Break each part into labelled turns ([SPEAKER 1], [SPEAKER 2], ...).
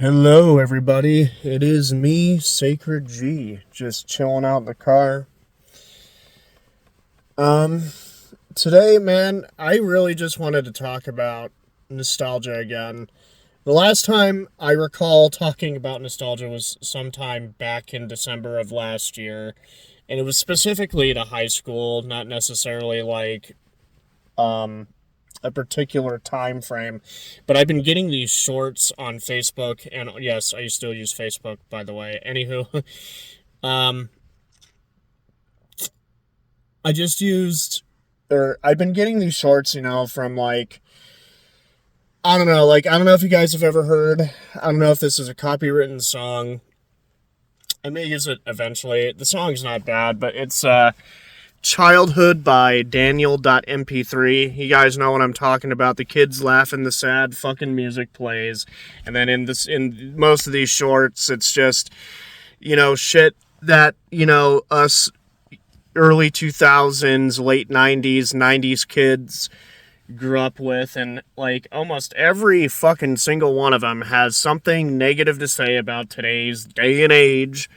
[SPEAKER 1] Hello, everybody. It is me, Sacred G, just chilling out in the car. Today, man, I really just wanted to talk about nostalgia again. The last time I recall talking about nostalgia was sometime back in December of last year, and it was specifically to high school, not necessarily like a particular time frame. But I've been getting these shorts on Facebook, and yes, I still use Facebook, by the way. Anywho, um, I just used, or I've been getting these shorts, from like, I don't know, I don't know if you guys have ever heard, I don't know if this is a copywritten song. I may use it eventually. The song's not bad, but it's, Childhood by Daniel.mp3. You guys know what I'm talking about. The kids laughing, the sad fucking music plays. And then in most of these shorts, it's just, shit that, us early 2000s, late 90s kids grew up with. And like almost every fucking single one of them has something negative to say about today's day and age.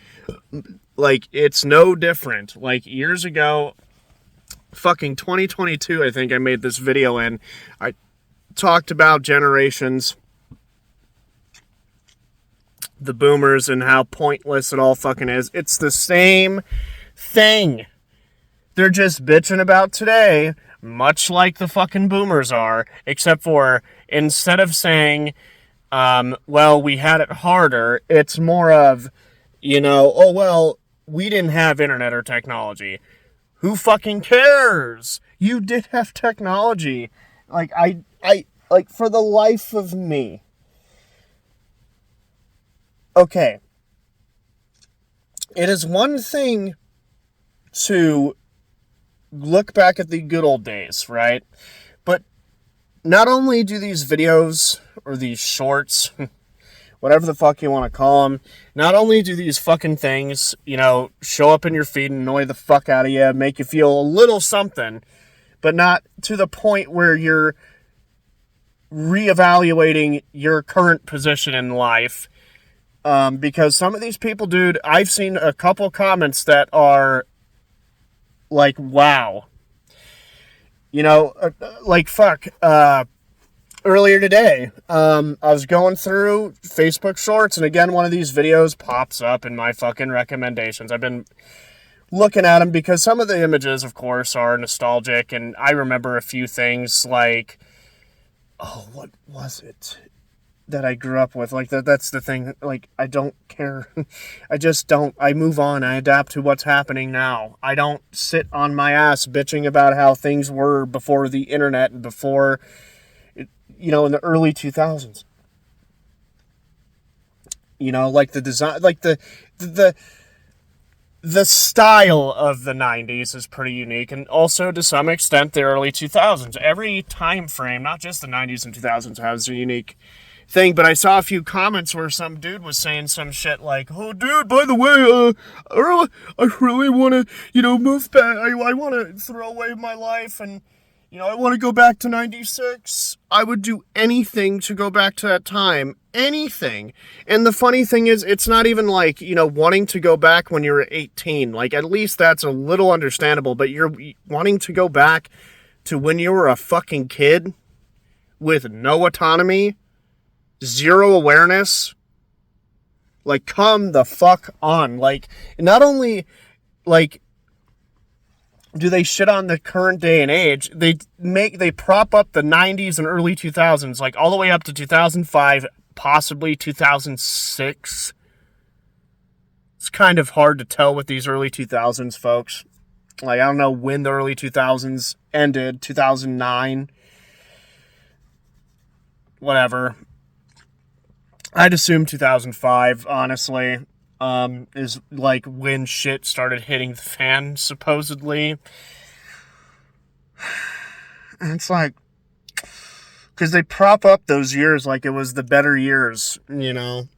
[SPEAKER 1] Like, it's no different. Like, years ago, fucking 2022, I think I made this video in. I talked about generations, the boomers, and how pointless it all fucking is. It's the same thing. They're just bitching about today, much like the fucking boomers are, except for instead of saying, well, we had it harder, it's more of, oh, well, we didn't have internet or technology. Who fucking cares? You did have technology. Like, I like, for the life of me. Okay. It is one thing to look back at the good old days, right? But not only do these videos, or these shorts, whatever the fuck you want to call them, not only do these fucking things, show up in your feed and annoy the fuck out of you, make you feel a little something, but not to the point where you're reevaluating your current position in life. Because some of these people, dude, I've seen a couple comments that are like, wow. Fuck, earlier today, I was going through Facebook Shorts, and again, one of these videos pops up in my fucking recommendations. I've been looking at them because some of the images, of course, are nostalgic, and I remember a few things like, oh, what was it that I grew up with? Like, that's the thing, like, I don't care. I just don't. I move on. I adapt to what's happening now. I don't sit on my ass bitching about how things were before the internet and before, in the early 2000s. Like the design, like the style of the 90s is pretty unique, and also to some extent the early 2000s. Every time frame, not just the 90s and 2000s, has a unique thing. But I saw a few comments where some dude was saying some shit like, oh, dude, by the way, I really want to, move back. I want to throw away my life, and I want to go back to 96. I would do anything to go back to that time. Anything. And the funny thing is, it's not even like, wanting to go back when you were 18. Like, at least that's a little understandable. But you're wanting to go back to when you were a fucking kid with no autonomy, zero awareness. Like, come the fuck on. Like, not only, like, do they shit on the current day and age, they prop up the 90s and early 2000s, like all the way up to 2005, possibly 2006. It's kind of hard to tell with these early 2000s, folks. Like, I don't know when the early 2000s ended, 2009, whatever. I'd assume 2005, honestly. Is like when shit started hitting the fan, supposedly. And it's like, because they prop up those years like it was the better years, And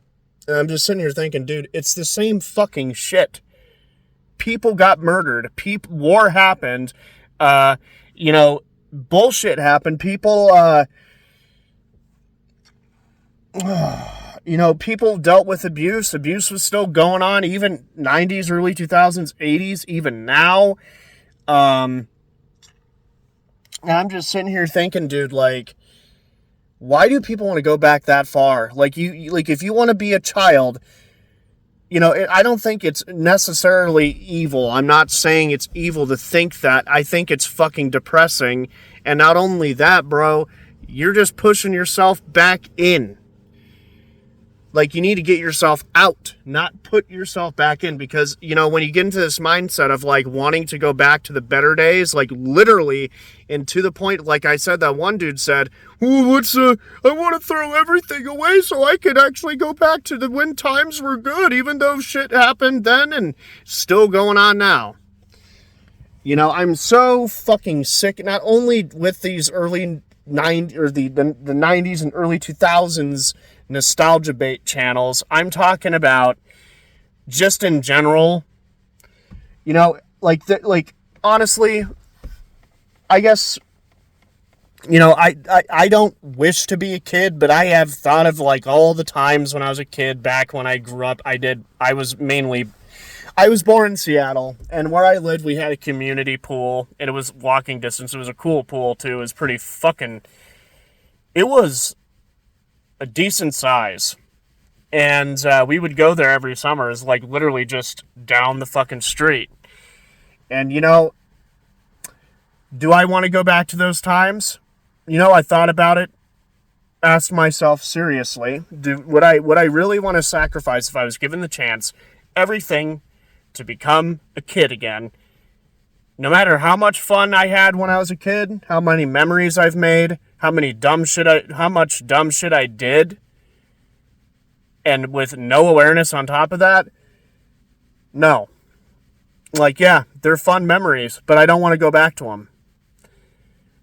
[SPEAKER 1] I'm just sitting here thinking, dude, it's the same fucking shit. People got murdered. War happened. Bullshit happened. People, People dealt with abuse. Abuse was still going on, even 90s, early 2000s, 80s, even now. And I'm just sitting here thinking, dude, like, why do people want to go back that far? Like, if you want to be a child, I don't think it's necessarily evil. I'm not saying it's evil to think that. I think it's fucking depressing. And not only that, bro, you're just pushing yourself back in. Like, you need to get yourself out, not put yourself back in, because, when you get into this mindset of, like, wanting to go back to the better days, like, literally, and to the point, like I said, that one dude said, I want to throw everything away so I could actually go back to the when times were good, even though shit happened then and still going on now. I'm so fucking sick, not only with these early 90s, or the 90s and early 2000s nostalgia bait channels. I'm talking about just in general, honestly, I guess, I don't wish to be a kid, but I have thought of, like, all the times when I was a kid back when I grew up. I was born in Seattle, and where I lived, we had a community pool, and it was walking distance. It was a cool pool, too. It was it was a decent size. And we would go there every summer. It's like literally just down the fucking street. And, do I want to go back to those times? I thought about it, asked myself seriously, would I really want to sacrifice, if I was given the chance, everything to become a kid again? No matter how much fun I had when I was a kid, how many memories I've made, how much dumb shit I did, and with no awareness on top of that, no. Like, yeah, they're fun memories, but I don't want to go back to them.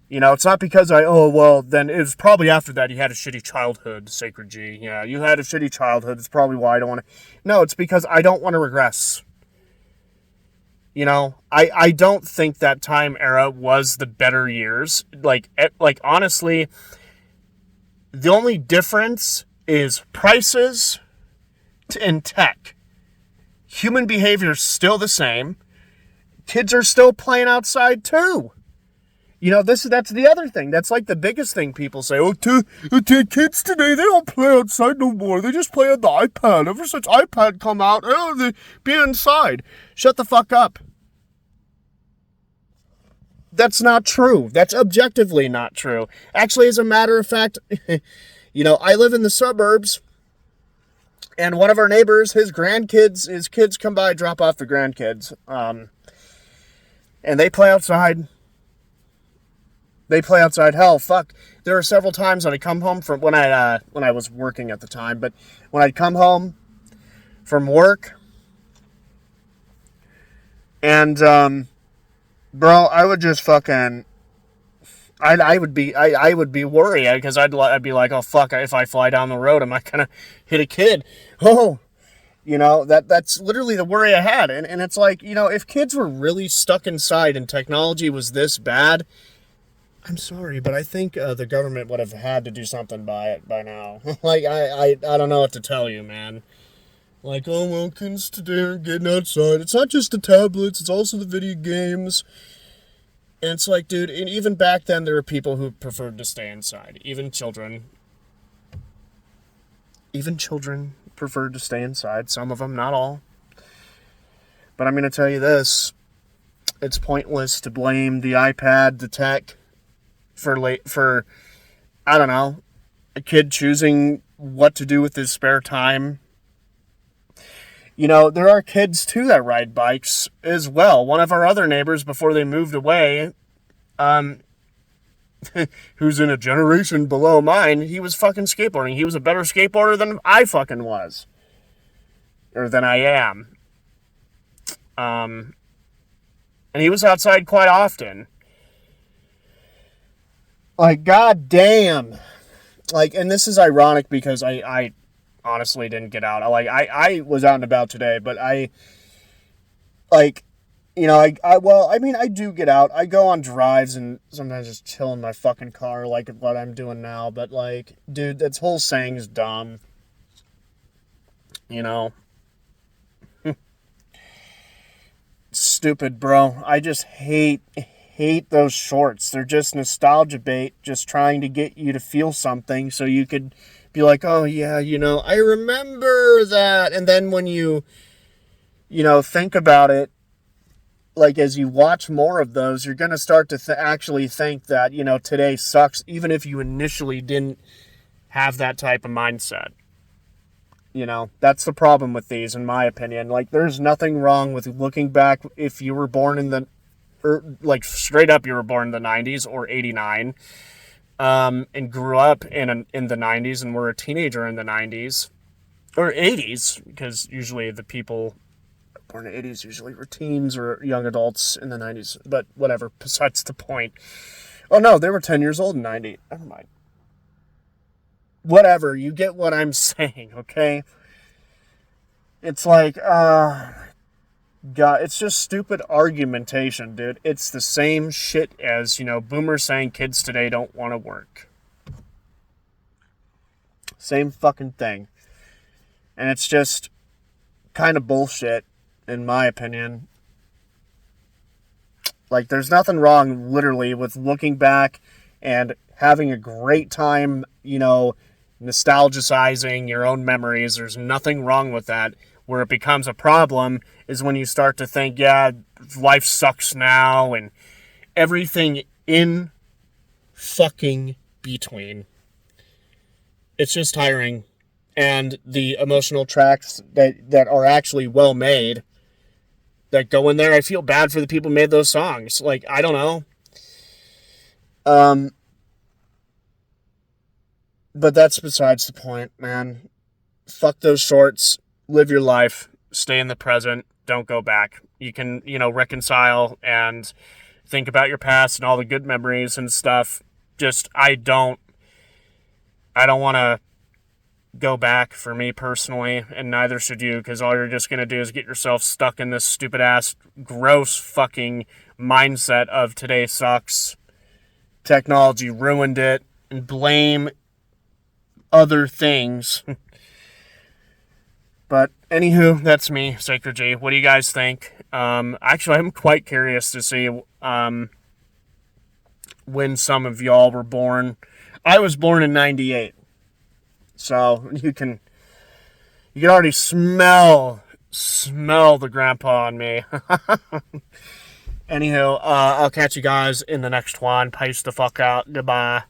[SPEAKER 1] It's not because then it was probably after that you had a shitty childhood, Sacred G. Yeah, you had a shitty childhood, it's probably why I don't want to. No, it's because I don't want to regress. I don't think that time era was the better years. Like honestly, the only difference is prices and tech. Human behavior is still the same. Kids are still playing outside too. That's the other thing. That's like the biggest thing people say. Kids today, they don't play outside no more. They just play on the iPad. Ever since iPad come out, they be inside. Shut the fuck up. That's not true. That's objectively not true. Actually, as a matter of fact, I live in the suburbs, and one of our neighbors, his kids come by, drop off the grandkids, and they play outside. Hell, fuck. There are several times when I come home from when I was working at the time, but when I'd come home from work, and bro, I would just fucking, I would be worried, because I'd be like, oh fuck, if I fly down the road, am I gonna hit a kid? Oh, that's literally the worry I had, and it's like, if kids were really stuck inside and technology was this bad, I'm sorry, but I think the government would have had to do something by now. Like, I don't know what to tell you, man. Like, oh, well, kids today aren't getting outside. It's not just the tablets, it's also the video games. And it's like, dude, and even back then, there were people who preferred to stay inside. Even children preferred to stay inside. Some of them, not all. But I'm going to tell you this. It's pointless to blame the iPad, the tech, for I don't know, a kid choosing what to do with his spare time. There are kids too that ride bikes as well. One of our other neighbors, before they moved away, who's in a generation below mine, he was fucking skateboarding. He was a better skateboarder than I fucking was. Or than I am. And he was outside quite often. Like, goddamn. Like, and this is ironic because I honestly didn't get out. I was out and about today, but I do get out. I go on drives and sometimes just chill in my fucking car, like what I'm doing now. But, like, dude, that whole saying is dumb. You know, stupid, bro. I just hate those shorts. They're just nostalgia bait, just trying to get you to feel something so you could be like, oh yeah, I remember that. And then when you think about it, like as you watch more of those, you're going to start to actually think that, today sucks, even if you initially didn't have that type of mindset. That's the problem with these, in my opinion. Like, there's nothing wrong with looking back if you were born like straight up you were born in the 90s or 89, and grew up in the 90s and were a teenager in the 90s or 80s, because usually the people born in the 80s usually were teens or young adults in the 90s, but whatever, besides the point. Oh no, they were 10 years old in 90. Never mind. Whatever, you get what I'm saying, okay? It's like, God, it's just stupid argumentation, dude. It's the same shit as, boomers saying kids today don't want to work. Same fucking thing. And it's just kind of bullshit, in my opinion. Like, there's nothing wrong, literally, with looking back and having a great time, nostalgicizing your own memories. There's nothing wrong with that. Where it becomes a problem is when you start to think, yeah, life sucks now, and everything in fucking between. It's just tiring. And the emotional tracks that are actually well made that go in there, I feel bad for the people who made those songs. Like, I don't know. But that's besides the point, man. Fuck those shorts. Live your life. Stay in the present. Don't go back. You can, reconcile and think about your past and all the good memories and stuff. Just, I don't want to go back, for me personally, and neither should you, because all you're just going to do is get yourself stuck in this stupid ass, gross fucking mindset of today sucks. Technology ruined it, and blame other things. But anywho, that's me, Sacred G. What do you guys think? Actually, I'm quite curious to see when some of y'all were born. I was born in 98. So you can already smell the grandpa on me. Anywho, I'll catch you guys in the next one. Peace the fuck out. Goodbye.